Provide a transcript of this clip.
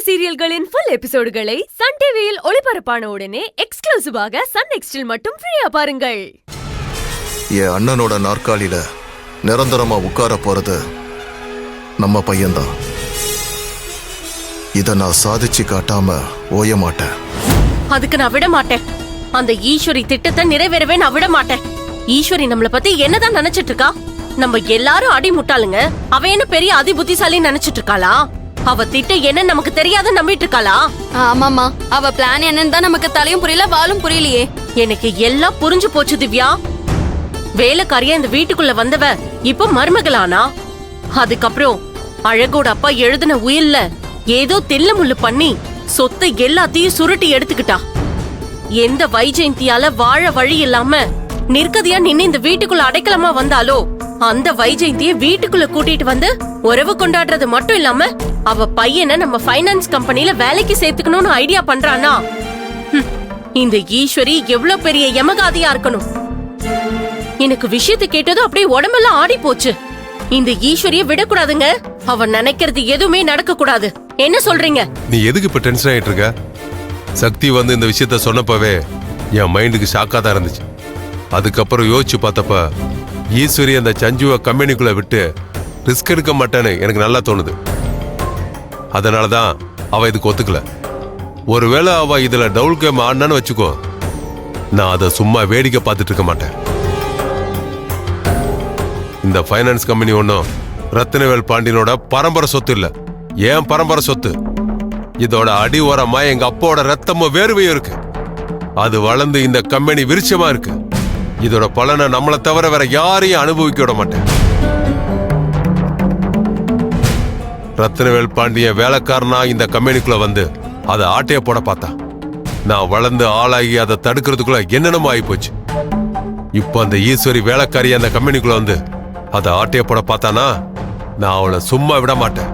சீரியல்களின் full எபிசோடுகளை Sun டிவியில் ஒளிபரப்பான உடனே எக்ஸ்க்ளூசிவாக சன் நெக்ஸ்டில் மட்டும் ஃப்ரீயா பாருங்கள். என் அண்ணனோட நாற்காலியில நிரந்தரமா உட்கார போறது நம்ம பையன்தான். இத நான் சாதிச்சு காட்டாம ஓய மாட்டேன். அதுக்கு நான் விட மாட்டேன். அந்த ஈஸ்வரி திட்டத்தை நிறைவேறவே நான் விட மாட்டேன். ஈஸ்வரி நம்மள பத்தி என்னதான் நினைச்சிட்டு இருக்கா? நம்ம எல்லாரும் அடி முட்டாளுங்க. அவ என்ன பெரிய அதி புத்திசாலி நினைச்சிட்டு இருக்காளா? அவ திட்டம் என்ன நமக்கு தெரியாத நம்பிட்டு இருக்காளா? ஆமாமா, அவ பிளான் என்னன்னு தான் நமக்கு தலையும் புரியல வாலும் புரியலையே. எனக்கு எல்லாம் புரிஞ்சு போச்சு திவ்யா. வேலைக்காரியா இந்த வீட்டுக்குள்ள வந்தவ இப்ப மருமகளானா. அதுக்கப்புறம் அழகோட அப்பா எழுதின உயில்ல ஏதோ தில்ல முள்ளு பண்ணி சொத்தை எல்லாத்தையும் சுருட்டி எடுத்துக்கிட்டா. எந்த வைஜெயந்தியால வாழ வழி இல்லாம நிற்கதியா நின்னு இந்த வீட்டுக்குள்ள அடைக்கலமா வந்தாலோ அந்த வைஜெயந்திய வீட்டுக்குள்ள கூட்டிட்டு வந்து உறவு கொண்டாடுறது மட்டும் இல்லாம அவ பையனை நம்ம ஃபைனான்ஸ் கம்பெனில வேலைக்கு சேர்த்துக்கணும்னு ஐடியா பண்றானா? இந்த ஈஸ்வரி எவ்வளவு பெரிய யமகாதியா இருக்கணும். எனக்கு விஷயத்தை கேட்டதும் அப்படியே உடம்பெல்லாம் ஆடி போச்சு. இந்த ஈஸ்வரிய விடக்கூடாதுங்க. அவ நினைக்கிறது எதுவுமே நடக்க கூடாது. என்ன சொல்றீங்க? நீ எதுக்கு இப்ப டென்ஷன் ஆயிட்டு இருக்க? சக்தி வந்து இந்த விஷயத்த சொன்னப்பவே என் மைண்டுக்கு ஷாக்கா தான் இருந்துச்சு. அதுக்கப்புறம் யோசிச்சு பார்த்தப்ப ஈஸ்வரி அந்த சஞ்சுவை கம்பெனிக்குள்ள விட்டு ரிஸ்க் எடுக்க மாட்டேன்னு எனக்கு நல்லா தோணுது. அதனாலதான் அவ இதுக்கு ஒத்துக்கல. ஒருவேளை அவ இதுல டவுல் கேம் ஆடினான்னு வச்சுக்கோ, நான் அதை சும்மா வேடிக்கை பார்த்துட்டு இருக்க மாட்டேன். இந்த ஃபைனான்ஸ் கம்பெனி ஒன்றும் ரத்தினவேல் பாண்டியனோட பரம்பரை சொத்து இல்ல, ஏன் பரம்பரை சொத்து. இதோட அடி ஓரமா எங்க அப்பாவோட ரத்தமும் வேர்வையும் இருக்கு. அது வளர்ந்து இந்த கம்பெனி விருட்சமா இருக்கு. இதோட பலனை நம்மளை தவிர வேற யாரையும் அனுபவிக்க விட மாட்டேன். ரத்தினவேல் பாண்டிய வேலைக்காரனா இந்த கம்பெனிக்குள்ள வந்து அதை ஆட்டைய போட பார்த்தா. நான் வளர்ந்து ஆளாகி அதை தடுக்கிறதுக்குள்ள என்னென்னமோ ஆகி போச்சு. இப்ப அந்த ஈஸ்வரி வேலைக்காரி அந்த கம்பெனிக்குள்ள வந்து அதை ஆட்டைய போட பார்த்தானா, நான் அவளை சும்மா விட மாட்டேன்.